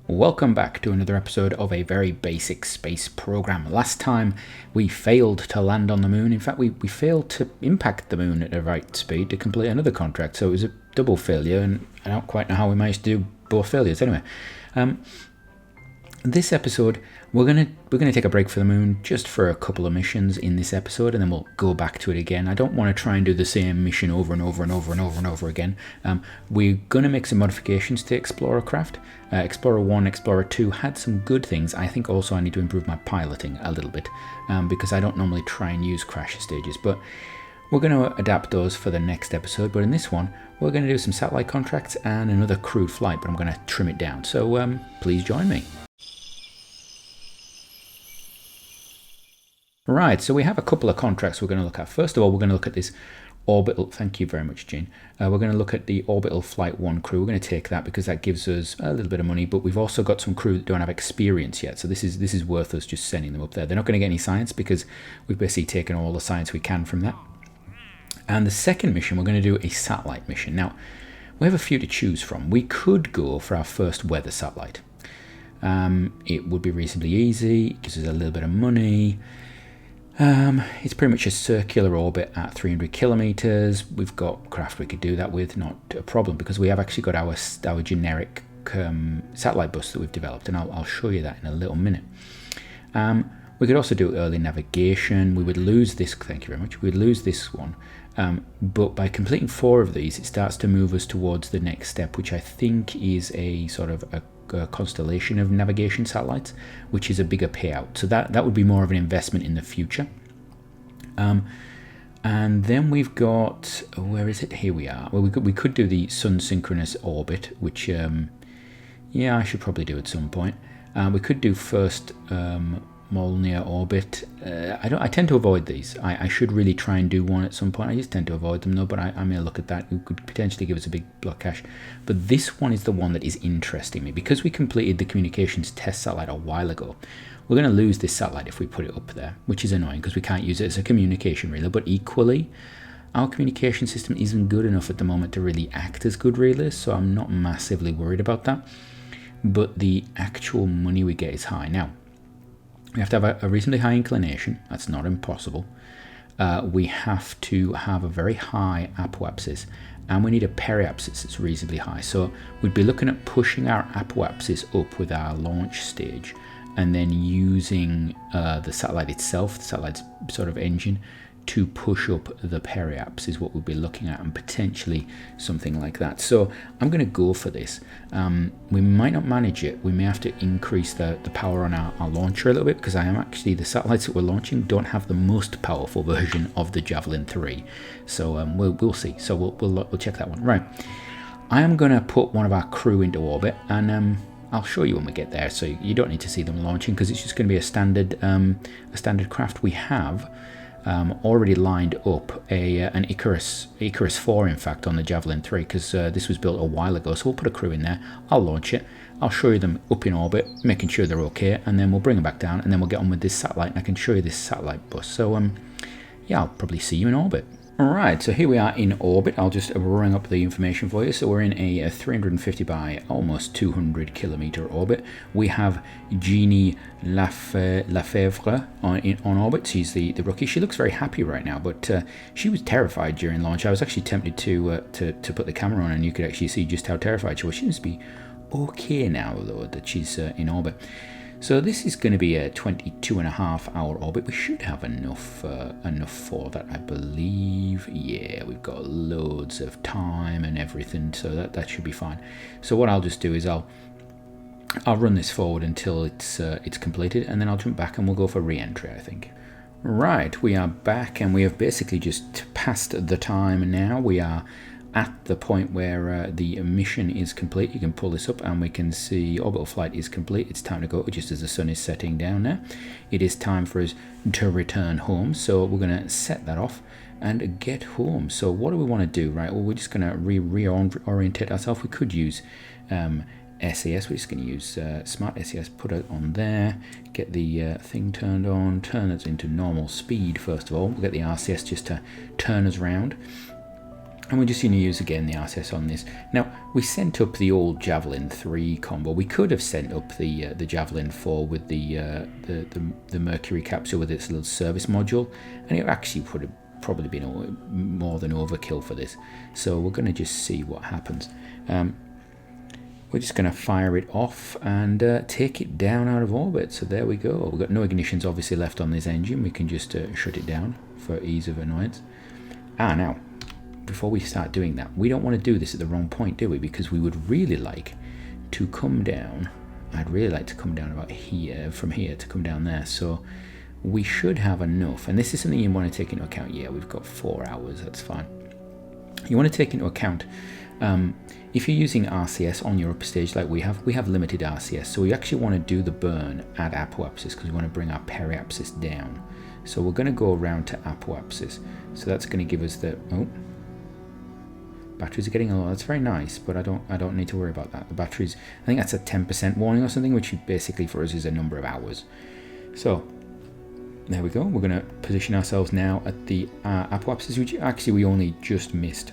Welcome back to another episode of a very basic space program. Last time we failed to land on the moon. In fact, we failed to impact the moon at the right speed to complete another contract. So it was a double failure, and I don't quite know how we managed to do both failures. Anyway, this episode we're gonna take a break for the moon just for a couple of missions in this episode, and then we'll go back to it again. I don't want to try and do the same mission over and over and over and over and over again. We're gonna make some modifications to Explorer craft. Explorer 1, Explorer 2 had some good things. I think also I need to improve my piloting a little bit because I don't normally try and use crash stages, but we're going to adapt those for the next episode. But in this one, we're going to do some satellite contracts and another crewed flight, but I'm going to trim it down. So please join me. Right, so we have a couple of contracts we're going to look at. First of all, we're going to look at this orbital. Thank you very much, Jean. We're going to look at the orbital flight 1 crew. We're going to take that because that gives us a little bit of money, but we've also got some crew that don't have experience yet. So this is worth us just sending them up there. They're not going to get any science because we've basically taken all the science we can from that. And the second mission, we're going to do a satellite mission. Now, we have a few to choose from. We could go for our first weather satellite. It would be reasonably easy. It gives us a little bit of money. It's pretty much a circular orbit at 300 kilometers. We've got craft we could do that with, not a problem, because we have actually got our generic satellite bus that we've developed, and I'll show you that in a little minute. We could also do early navigation. We would lose this, thank you very much, we'd lose this one, but by completing 4 of these, it starts to move us towards the next step, which I think is a sort of a constellation of navigation satellites, which is a bigger payout. So that would be more of an investment in the future. And then we've got, where is it? Here we are. Well, we could do the sun synchronous orbit, which yeah, I should probably do at some point. We could do first Molniya orbit. I tend to avoid these. I should really try and do one at some point. I just tend to avoid them though, but I may look at that. It could potentially give us a big block cache. But this one is the one that is interesting me because we completed the communications test satellite a while ago. We're going to lose this satellite if we put it up there, which is annoying because we can't use it as a communication relay. But equally, our communication system isn't good enough at the moment to really act as good relays, so I'm not massively worried about that. But the actual money we get is high. Now, we have to have a reasonably high inclination. That's not impossible. We have to have a very high apoapsis, and we need a periapsis that's reasonably high. So we'd be looking at pushing our apoapsis up with our launch stage, and then using the satellite itself, the satellite's sort of engine, to push up the periapsis is what we'll be looking at, and potentially something like that. So I'm going to go for this. We might not manage it. We may have to increase the power on our launcher a little bit, because I am actually, the satellites that we're launching don't have the most powerful version of the Javelin 3. So we'll see. So we'll check that one. Right. I am going to put one of our crew into orbit, and I'll show you when we get there. So you don't need to see them launching because it's just going to be a standard craft. We have already lined up an Icarus 4, in fact, on the Javelin 3, because this was built a while ago. So we'll put a crew in there. I'll launch it. I'll show you them up in orbit, making sure they're okay, and then we'll bring them back down, and then we'll get on with this satellite, and I can show you this satellite bus. So yeah, I'll probably see you in orbit. Alright, so here we are in orbit. I'll just bring up the information for you. So we're in a 350 by almost 200 kilometer orbit. We have Jeannie Lafevre on orbit. She's the rookie. She looks very happy right now, but she was terrified during launch. I was actually tempted to put the camera on, and you could actually see just how terrified she was. She must be okay now, though, that she's in orbit. So this is going to be a 22.5-hour orbit. We should have enough for that, I believe. Yeah, we've got loads of time and everything, so that should be fine. So what I'll just do is I'll run this forward until it's completed, and then I'll jump back and we'll go for re-entry, I think. Right, we are back, and we have basically just passed the time now. We are at the point where the mission is complete. You can pull this up and we can see orbital flight is complete. It's time to go, just as the sun is setting down now. It is time for us to return home, so we're going to set that off and get home. So what do we want to do? Right, well, we're just going to reorientate ourselves. We could use SAS. We're just going to use Smart SAS, put it on there, get the thing turned on, turn us into normal speed first of all. We'll get the RCS just to turn us around. And we're just going to use again the RSS on this. Now, we sent up the old Javelin 3 combo. We could have sent up the Javelin 4 with the Mercury capsule with its little service module, and it actually would have probably been more than overkill for this. So we're going to just see what happens. We're just going to fire it off and take it down out of orbit. So there we go. We've got no ignitions obviously left on this engine. We can just shut it down for ease of annoyance. Now, before we start doing that, we don't want to do this at the wrong point, do we? Because we would really like to come down. I'd really like to come down about here, from here to come down there. So we should have enough. And this is something you want to take into account. Yeah, we've got 4 hours. That's fine. You want to take into account if you're using RCS on your upper stage like we have limited RCS. So we actually want to do the burn at apoapsis because we want to bring our periapsis down. So we're going to go around to apoapsis. So that's going to give us the batteries are getting a lot. That's very nice, but I don't need to worry about that. The batteries, I think that's a 10% warning or something, which basically for us is a number of hours. So there we go. We're going to position ourselves now at the apoapsis, which actually we only just missed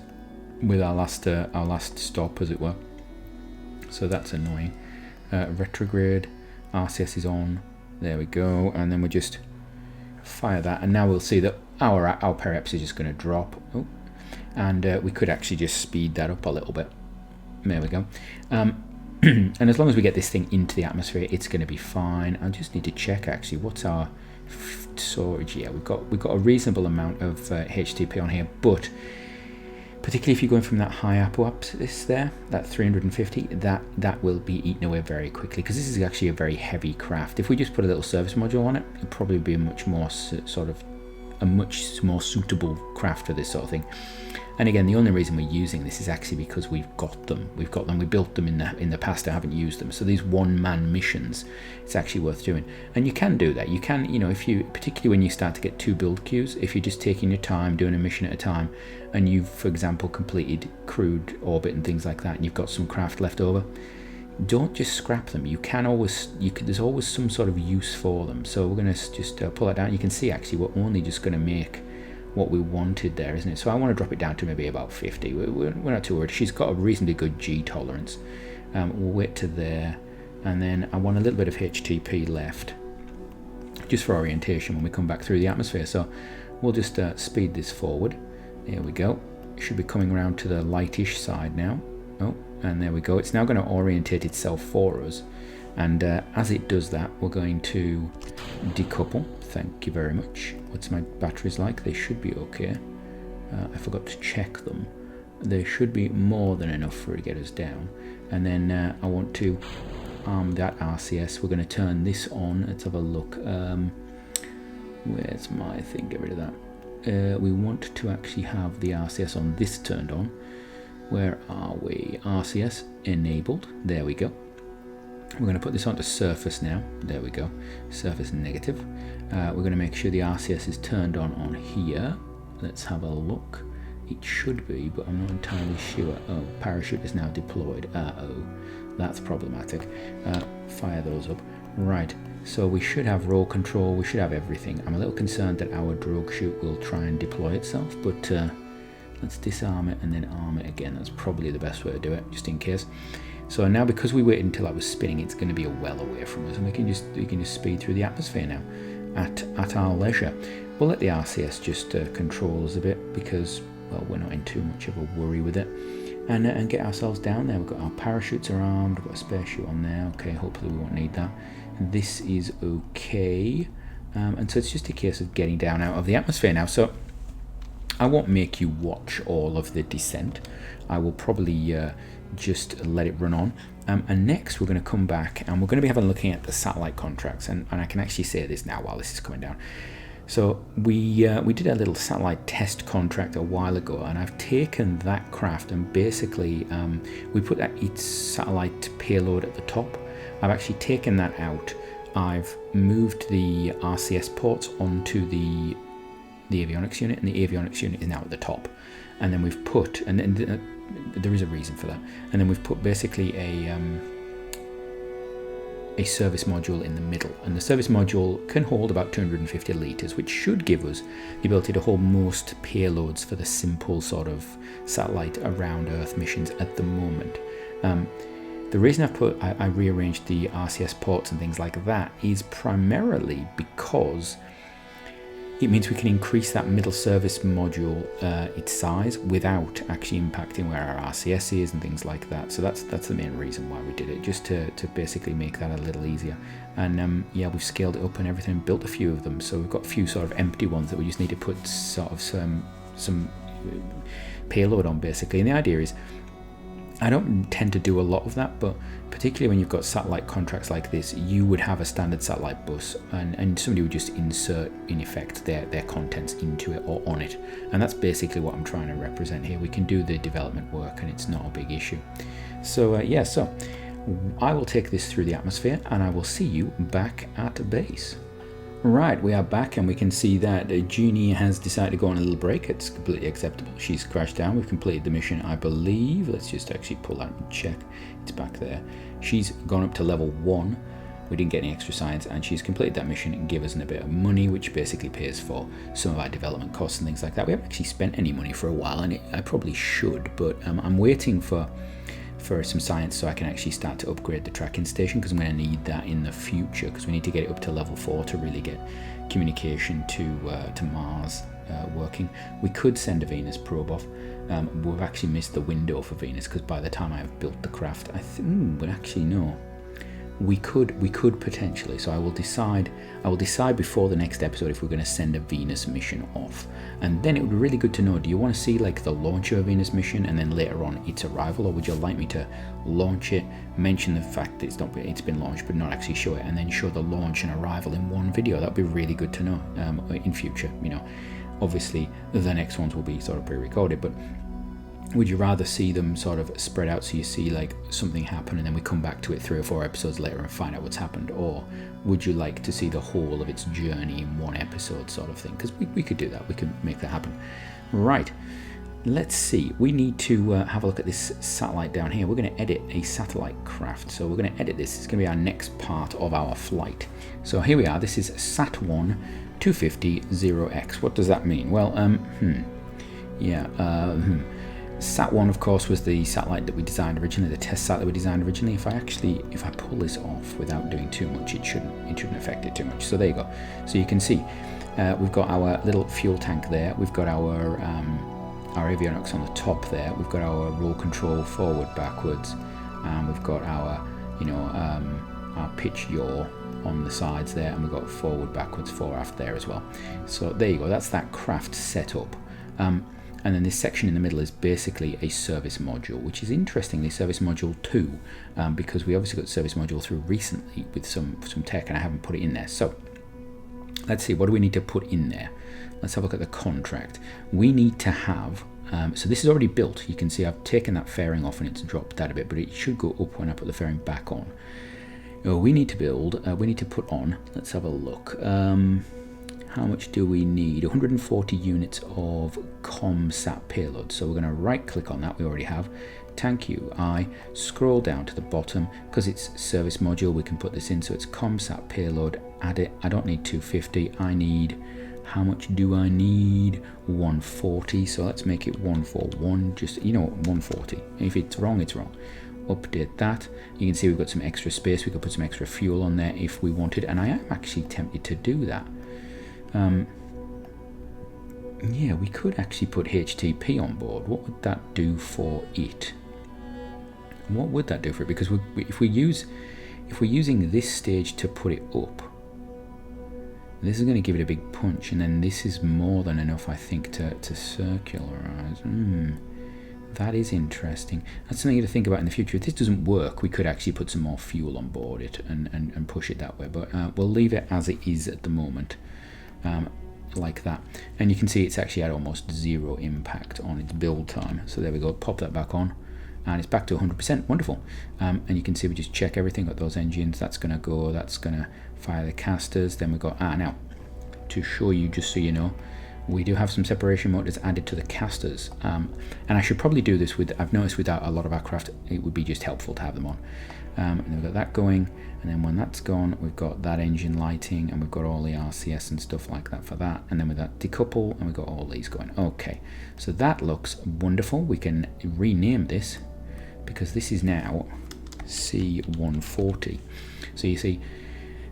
with our last stop, as it were. So that's annoying. Retrograde, RCS is on. There we go, and then we just fire that, and now we'll see that our periapsis is just going to drop. And we could actually just speed that up a little bit. There we go. And as long as we get this thing into the atmosphere, it's going to be fine. I just need to check actually what's our storage. Yeah, we've got a reasonable amount of HTP on here, but particularly if you're going from that high apoapsis there, that 350, that will be eaten away very quickly because this is actually a very heavy craft. If we just put a little service module on it, it'd probably be a much more suitable craft for this sort of thing. And again, the only reason we're using this is actually because we've got them. We built them in the past. I haven't used them. So these one-man missions, it's actually worth doing. And you can do that. You can, if you, particularly when you start to get 2 build queues, if you're just taking your time, doing a mission at a time, and you've, for example, completed crewed orbit and things like that, and you've got some craft left over, don't just scrap them. There's always some sort of use for them. So we're going to just pull that down. You can see actually we're only just going to make what we wanted there, isn't it? So I want to drop it down to maybe about 50. We're not too worried. She's got a reasonably good G tolerance. We'll wait to there, and then I want a little bit of HTP left just for orientation when we come back through the atmosphere. So we'll just speed this forward. There we go. It should be coming around to the lightish side now. And there we go. It's now going to orientate itself for us, and as it does that, we're going to decouple. Thank you very much. What's my batteries like? They should be okay. I forgot to check them. They should be more than enough for it to get us down. And then I want to arm that RCS. We're going to turn this on. Let's have a look. Where's my thing? Get rid of that. We want to actually have the RCS on this turned on. Where are we? RCS enabled. There we go. We're going to put this onto surface now. There we go. Surface negative. We're going to make sure the RCS is turned on here. Let's have a look. It should be, but I'm not entirely sure. Oh, parachute is now deployed. That's problematic. Fire those up. Right. So we should have roll control. We should have everything. I'm a little concerned that our drogue chute will try and deploy itself, but let's disarm it and then arm it again. That's probably the best way to do it, just in case. So now, because we waited until I was spinning, it's going to be well away from us, and we can just speed through the atmosphere now at our leisure. We'll let the RCS just control us a bit because, well, we're not in too much of a worry with it, and get ourselves down there. We've got our parachutes are armed. We've got a spare chute on there. Okay, hopefully we won't need that. This is okay, and so it's just a case of getting down out of the atmosphere now. So I won't make you watch all of the descent. I will probably just let it run on. And next we're going to come back and we're going to be having a looking at the satellite contracts. And I can actually say this now while this is coming down. So we did a little satellite test contract a while ago, and I've taken that craft and basically we put its satellite payload at the top. I've actually taken that out. I've moved the RCS ports onto the avionics unit, and the avionics unit is now at the top. And then we've put, and then there is a reason for that, and then we've put basically a a service module in the middle, and the service module can hold about 250 litres, which should give us the ability to hold most payloads for the simple sort of satellite around Earth missions at the moment. The reason I rearranged the RCS ports and things like that is primarily because it means we can increase that middle service module its size without actually impacting where our RCS is and things like that. So that's the main reason why we did it, just to basically make that a little easier. And yeah, we've scaled it up and everything, built a few of them. So we've got a few sort of empty ones that we just need to put sort of some payload on, basically. And the idea is, I don't tend to do a lot of that, but particularly when you've got satellite contracts like this, you would have a standard satellite bus, and somebody would just insert, in effect, their contents into it or on it. And that's basically what I'm trying to represent here. We can do the development work and it's not a big issue. So yeah, so I will take this through the atmosphere and I will see you back at base. Right, we are back and we can see that Jeannie has decided to go on a little break. It's completely acceptable. She's crashed down. We've completed the mission, I believe. Let's just actually pull that and check. It's back there. She's gone up to level 1. We didn't get any extra science, and she's completed that mission and give us a bit of money, which basically pays for some of our development costs and things like that. We haven't actually spent any money for a while, and I probably should, but I'm waiting for some science so I can actually start to upgrade the tracking station, because I'm going to need that in the future, because we need to get it up to level 4 to really get communication to Mars working. We could send a Venus probe off. We've actually missed the window for Venus, because by the time I've built the craft, but actually no. We could potentially, so I will decide before the next episode if we're going to send a Venus mission off. And then it would be really good to know, do you want to see like the launch of a Venus mission and then later on its arrival, or would you like me to launch it, mention the fact that it's been launched but not actually show it, and then show the launch and arrival in one video? That would be really good to know in future. You know, obviously the next ones will be sort of pre-recorded, but would you rather see them sort of spread out so you see like something happen and then we come back to it 3 or 4 episodes later and find out what's happened? Or would you like to see the whole of its journey in one episode sort of thing? Because we could do that. We could make that happen. Right. Let's see. We need to have a look at this satellite down here. We're going to edit a satellite craft. So we're going to edit this. It's going to be our next part of our flight. So here we are. This is Sat1 250-0X. What does that mean? Well, Sat1, of course, was the satellite that we designed originally, the test sat that we designed originally. If I pull this off without doing too much, it shouldn't affect it too much. So there you go. So you can see we've got our little fuel tank there. We've got our avionics on the top there. We've got our roll control forward, backwards, and we've got our our pitch yaw on the sides there, and we've got forward, backwards, fore, aft there as well. So there you go. That's that craft setup. And then this section in the middle is basically a service module, which is interestingly service module 2, because we obviously got service module 3 recently with some tech, and I haven't put it in there. So let's see, what do we need to put in there? Let's have a look at the contract. We need to have, so this is already built. You can see I've taken that fairing off and it's dropped that a bit, but it should go up when I put the fairing back on. We need to build, we need to put on, let's have a look. How much do we need? 140 units of ComSat payload. So we're going to right click on that. We already have. Tank UI. Scroll down to the bottom. Because it's service module, we can put this in. So it's ComSat payload. Add it. I don't need 250. I need, how much do I need? 140. So let's make it 141. Just, 140. If it's wrong, it's wrong. Update that. You can see we've got some extra space. We could put some extra fuel on there if we wanted. And I am actually tempted to do that. Yeah, we could actually put HTP on board. What would that do for it? What would that do for it? Because if we're using this stage to put it up, this is going to give it a big punch, and then this is more than enough, I think, to circularize. That is interesting. That's something to think about in the future. If this doesn't work, we could actually put some more fuel on board it and push it that way. But we'll leave it as it is at the moment. Like that, and you can see it's actually had almost 0 impact on its build time. So there we go, pop that back on and it's back to 100%. Wonderful. And you can see we just check everything, got those engines, that's going to go, that's going to fire the casters. Then we've got, now to show you, just so you know, we do have some separation motors added to the casters, and I should probably do this with, I've noticed without a lot of our craft it would be just helpful to have them on. And then we've got that going, and then when that's gone, we've got that engine lighting, and we've got all the RCS and stuff like that for that, and then with that decouple, and we've got all these going. Okay, so that looks wonderful. We can rename this, because this is now C140. So you see,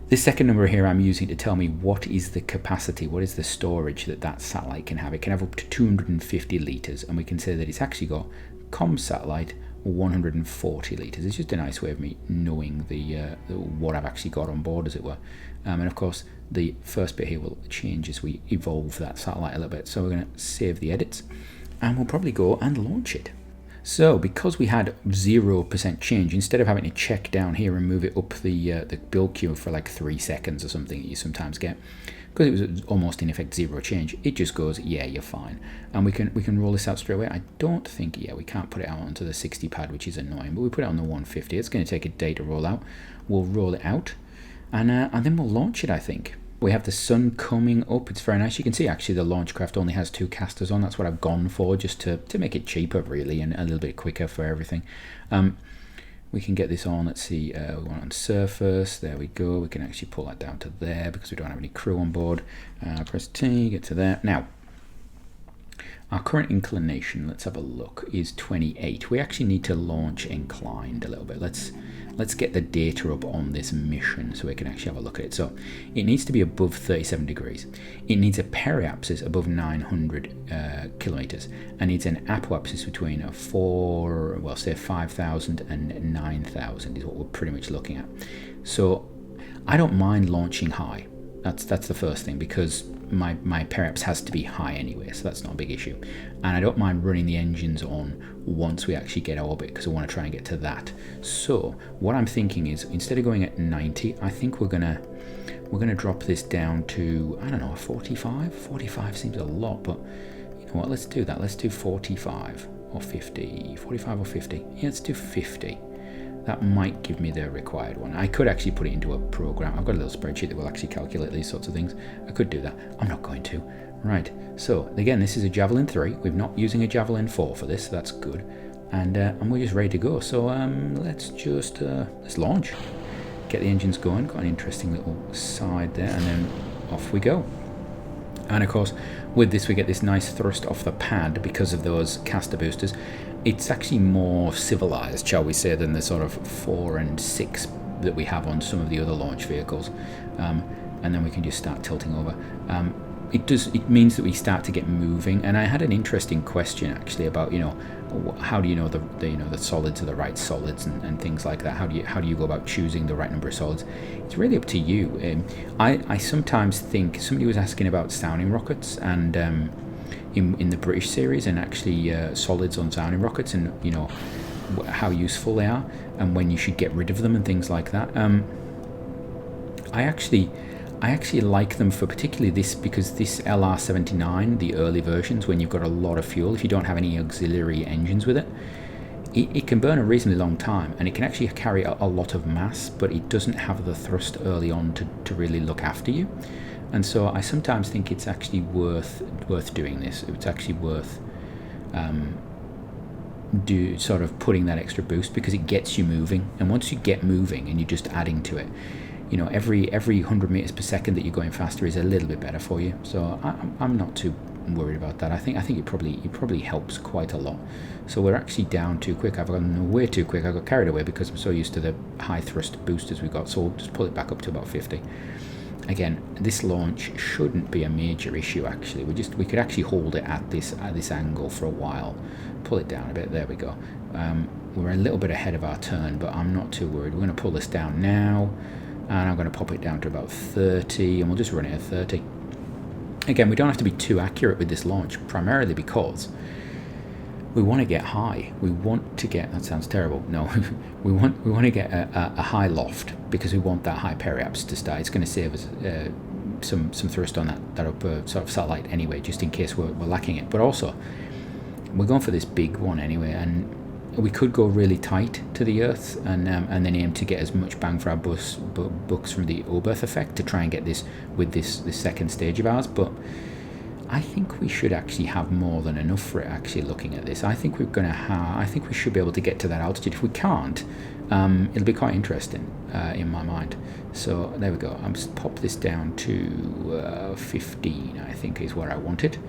this second number here I'm using to tell me what is the capacity, what is the storage that that satellite can have. It can have up to 250 litres, and we can say that it's actually got comm satellite 140 litres. It's just a nice way of me knowing the what I've actually got on board, as it were. And of course, the first bit here will change as we evolve that satellite a little bit. So we're going to save the edits, and we'll probably go and launch it. So because we had 0% change, instead of having to check down here and move it up the build queue for like 3 seconds or something that you sometimes get, because it was almost in effect 0 change, it just goes, yeah, you're fine. And we can roll this out straight away. I don't think, yeah, we can't put it out onto the 60 pad, which is annoying, but we put it on the 150. It's going to take a day to roll out. We'll roll it out, and then we'll launch it, I think. We have the sun coming up. It's very nice. You can see actually the launch craft only has 2 casters on. That's what I've gone for, just to make it cheaper really, and a little bit quicker for everything. We can get this on. Let's see, we want it on surface. There we go. We can actually pull that down to there because we don't have any crew on board. Press T, get to there. Now, our current inclination, let's have a look, is 28. We actually need to launch inclined a little bit. Let's get the data up on this mission so we can actually have a look at it. So it needs to be above 37 degrees. It needs a periapsis above 900 kilometers, and needs an apoapsis between 5,000 and 9,000 is what we're pretty much looking at. So I don't mind launching high. That's the first thing, because my periaps has to be high anyway, so that's not a big issue. And I don't mind running the engines on once we actually get orbit, because I want to try and get to that. So what I'm thinking is, instead of going at 90, I think we're gonna drop this down to, I don't know, 45. 45 seems a lot, but you know what? Let's do that. Let's do 45 or 50. 45 or 50. Yeah, let's do 50. That might give me the required one. I could actually put it into a program. I've got a little spreadsheet that will actually calculate these sorts of things. I could do that. I'm not going to. Right, so again, this is a Javelin 3. We're not using a Javelin 4 for this, so that's good. And we're just ready to go. So let's launch. Get the engines going. Got an interesting little side there, and then off we go. And of course, with this we get this nice thrust off the pad because of those caster boosters. It's actually more civilized, shall we say, than the sort of 4 and 6 that we have on some of the other launch vehicles. And then we can just start tilting over. It means that we start to get moving. And I had an interesting question actually about, you know, how do you know the solids are the right solids and things like that? How do you go about choosing the right number of solids? It's really up to you. I sometimes think somebody was asking about sounding rockets and in the British series, and actually solids on sounding rockets, and you know how useful they are and when you should get rid of them and things like that. I actually like them for particularly this, because this LR79, the early versions, when you've got a lot of fuel, if you don't have any auxiliary engines with it, it can burn a reasonably long time, and it can actually carry a lot of mass, but it doesn't have the thrust early on to really look after you. And so I sometimes think it's actually worth doing this. It's actually worth sort of putting that extra boost, because it gets you moving, and once you get moving and you're just adding to it, you know, every 100 meters per second that you're going faster is a little bit better for you. So I'm not too worried about that. I think it probably helps quite a lot. So we're actually down too quick. I've gone way too quick. I got carried away because I'm so used to the high thrust boosters we got. So we'll just pull it back up to about 50. Again, this launch shouldn't be a major issue actually. We could actually hold it at this angle for a while. Pull it down a bit. There we go. We're a little bit ahead of our turn, but I'm not too worried. We're going to pull this down now, and I'm going to pop it down to about 30, and we'll just run it at 30. Again, we don't have to be too accurate with this launch, primarily because we want to get high. We want to get, that sounds terrible, no, we want to get a high loft, because we want that high periaps to start. It's going to save us some thrust on that upper sort of satellite anyway, just in case we're lacking it. But also, we're going for this big one anyway, and we could go really tight to the Earth and then aim to get as much bang for our bucks from the Oberth effect to try and get this with this second stage of ours. But I think we should actually have more than enough for it. Actually, looking at this, I think we're going to have. I think we should be able to get to that altitude. If we can't, it'll be quite interesting in my mind. So there we go. I'm just pop this down to 15. I think is where I want it.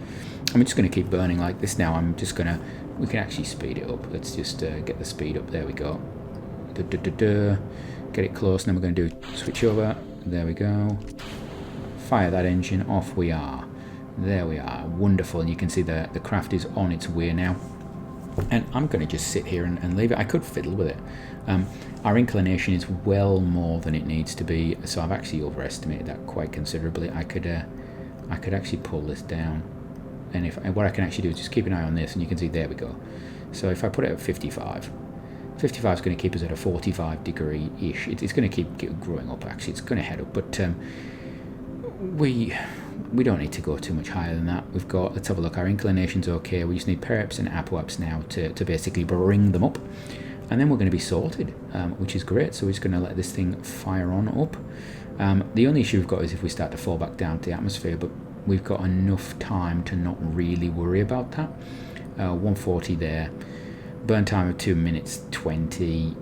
I'm just going to keep burning like this now. I'm just going to. We can actually speed it up. Let's just get the speed up. There we go. Get it close. Then we're going to do switch over. There we go. Fire that engine. Off we are. There we are. Wonderful. And you can see the craft is on its way now. And I'm going to just sit here and leave it. I could fiddle with it. Our inclination is well more than it needs to be, so I've actually overestimated that quite considerably. I could actually pull this down, and what I can actually do is just keep an eye on this, and you can see there we go. So if I put it at 55 is going to keep us at a 45 degree ish. It's going to keep growing up. Actually, it's going to head up, but we don't need to go too much higher than that. We've got, let's have a look, our inclination's okay. We just need periaps and apoaps now to basically bring them up, and then we're going to be sorted, which is great. So we're just going to let this thing fire on up. The only issue we've got is if we start to fall back down to the atmosphere, but we've got enough time to not really worry about that. 140 there, burn time of 2 minutes 20,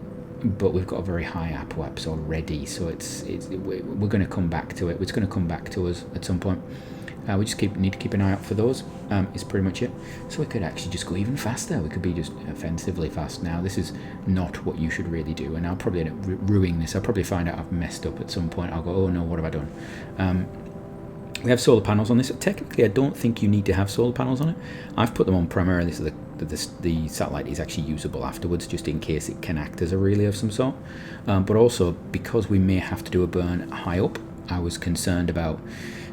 but we've got a very high apoaps already, so we're going to come back to it. It's going to come back to us at some point. We just need to keep an eye out for those. Is pretty much it. So we could actually just go even faster. We could be just offensively fast now. This is not what you should really do, and I'll probably end up ruining this. I'll probably find out I've messed up at some point. I'll go, oh no, what have I done? We have solar panels on this. Technically, I don't think you need to have solar panels on it. I've put them on primarily so the satellite is actually usable afterwards, just in case it can act as a relay of some sort. But also, because we may have to do a burn high up, I was concerned about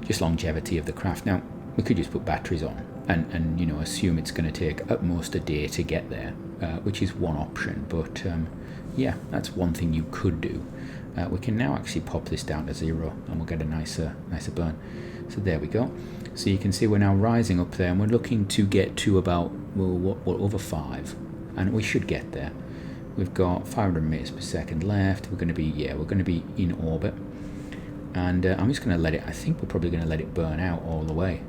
just longevity of the craft. Now, we could just put batteries on and assume it's going to take at most a day to get there, which is one option. But yeah, that's one thing you could do. We can now actually pop this down to 0, and we'll get a nicer burn. So there we go. So you can see we're now rising up there, and we're looking to get to about over 5, and we should get there. We've got 500 meters per second left. We're going to be in orbit, and I'm just going to let it. I think we're probably going to let it burn out all the way,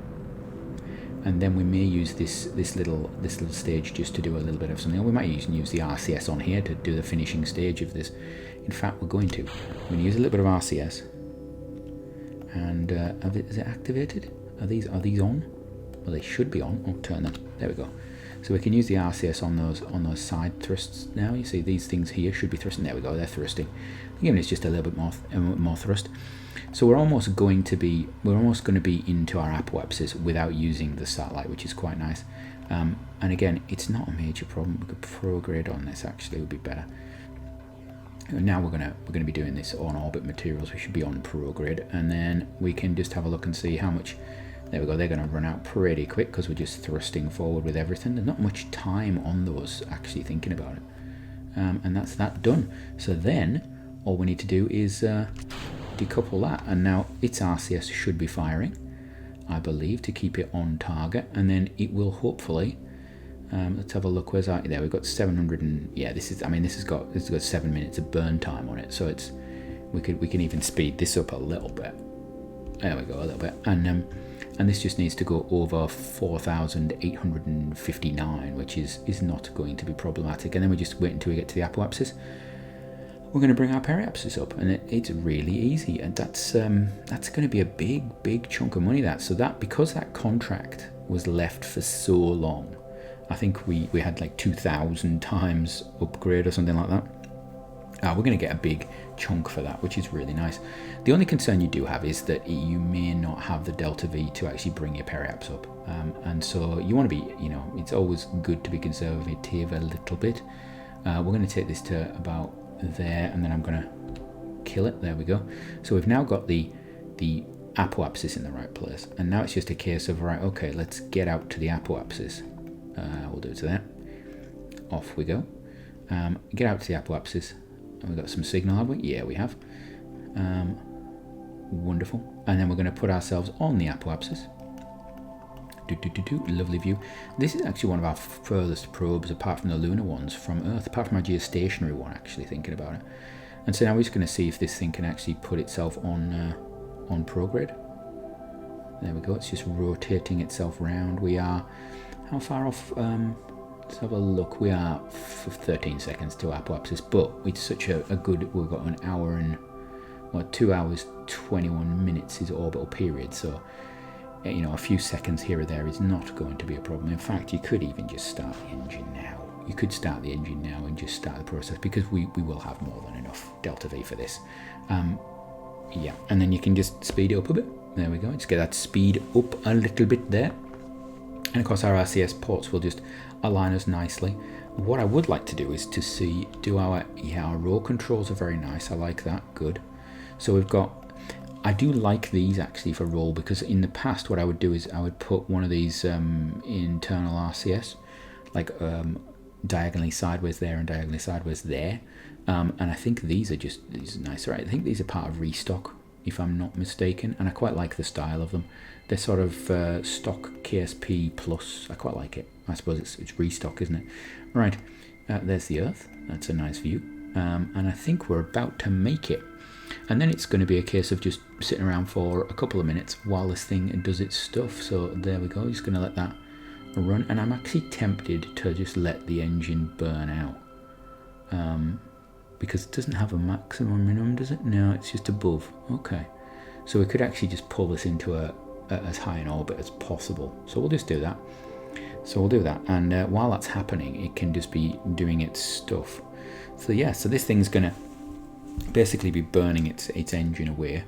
and then we may use this little stage just to do a little bit of something. We might even use the RCS on here to do the finishing stage of this. In fact, we're going to use a little bit of RCS. And is it activated? Are these on? Well, they should be on. I'll turn them. There we go. So we can use the RCS on those side thrusts now. You see these things here should be thrusting. There we go. They're thrusting. Again, it's just a little bit more thrust. So we're almost going to be into our apoapsis without using the satellite, which is quite nice. And again, it's not a major problem. We could prograde on this. Actually, it would be better. Now we're gonna be doing this on orbit materials. We should be on prograde, and then we can just have a look and see how much. There we go. They're going to run out pretty quick because we're just thrusting forward with everything. There's not much time on those, actually thinking about it, and that's that done. So then all we need to do is decouple that, and now its RCS should be firing, I believe, to keep it on target, and then it will hopefully. Let's have a look. Where's our? There we've got 700 and yeah. This has got 7 minutes of burn time on it, so we can even speed this up a little bit. There we go, a little bit, and this just needs to go over 4,859, which is not going to be problematic. And then we just wait until we get to the apoapsis. We're going to bring our periapsis up, and it's really easy, and that's going to be a big chunk of money. Because that contract was left for so long. I think we had like 2,000 times upgrade or something like that. We're going to get a big chunk for that, which is really nice. The only concern you do have is that you may not have the delta V to actually bring your periaps up. And so you want to be, it's always good to be conservative a little bit. We're going to take this to about there, and then I'm going to kill it. There we go. So we've now got the apoapsis in the right place. And now it's just a case of, right, okay, let's get out to the apoapsis. We'll do it to that. Off we go. Get out to the apoapsis. We've got some signal, have we? Yeah, we have. Wonderful. And then we're going to put ourselves on the apoapsis. Lovely view. This is actually one of our furthest probes, apart from the lunar ones, from Earth, apart from our geostationary one, actually, thinking about it. And so now we're just going to see if this thing can actually put itself on prograde. There we go, it's just rotating itself round. We are, how far off? Let's have a look. We are 13 seconds to apoapsis, but it's such a good, we've got an hour and, well, 2 hours, 21 minutes is orbital period, so, you know, a few seconds here or there is not going to be a problem. In fact, you could even just start the engine now. You could start the engine now and just start the process, because we will have more than enough delta V for this. Yeah, and then you can just speed it up a bit. There we go, just get that speed up a little bit there. And of course our RCS ports will just align us nicely. What I would like to do is to see, do our roll controls are very nice, I like that, good. So we've got, I do like these actually for roll, because in the past what I would do is I would put one of these internal RCS, like diagonally sideways there and diagonally sideways there. And I think these are nice, right? I think these are part of restock, if I'm not mistaken, and I quite like the style of them. They're sort of stock KSP plus. I quite like it. I suppose it's restock, isn't it? Right, there's the Earth. That's a nice view, and I think we're about to make it. And then it's going to be a case of just sitting around for a couple of minutes while this thing does its stuff. So there we go. Just going to let that run, and I'm actually tempted to just let the engine burn out. Because it doesn't have a maximum minimum, does it? No, it's just above. Okay, so we could actually just pull this into as high an orbit as possible. So we'll just do that. So we'll do that, and while that's happening, it can just be doing its stuff. So yeah, so this thing's gonna basically be burning its engine away.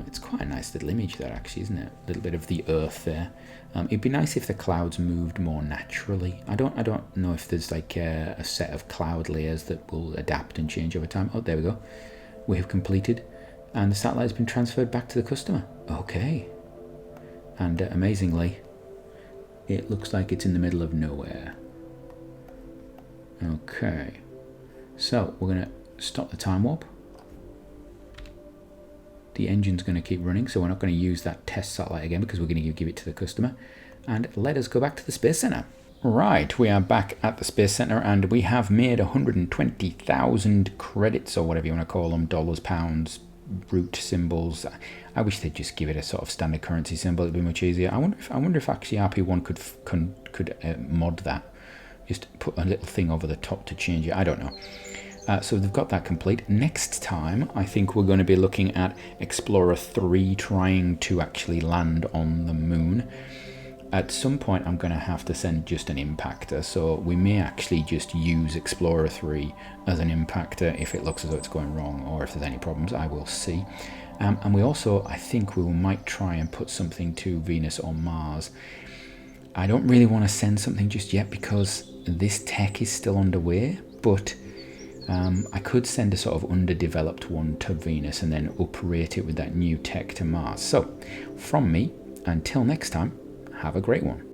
It's quite a nice little image there, actually, isn't it? A little bit of the Earth there. It'd be nice if the clouds moved more naturally. I don't know if there's like a set of cloud layers that will adapt and change over time. Oh, there we go. We have completed, and the satellite has been transferred back to the customer. Okay. And amazingly, it looks like it's in the middle of nowhere. Okay. So we're gonna stop the time warp. The engine's going to keep running, so we're not going to use that test satellite again, because we're going to give it to the customer. And let us go back to the Space Center. Right, we are back at the Space Center, and we have made 120,000 credits, or whatever you want to call them, dollars, pounds, root symbols. I wish they'd just give it a sort of standard currency symbol. It'd be much easier. I wonder if actually RP-1 could mod that. Just put a little thing over the top to change it. I don't know. So they've got that complete. Next time, I think we're going to be looking at Explorer 3 trying to actually land on the moon. At some point, I'm going to have to send just an impactor, so we may actually just use Explorer 3 as an impactor if it looks as though it's going wrong, or if there's any problems. I will see. And we also, I think we might try and put something to Venus or Mars. I don't really want to send something just yet because this tech is still underway, but I could send a sort of underdeveloped one to Venus and then uprate it with that new tech to Mars. So, from me, until next time, have a great one.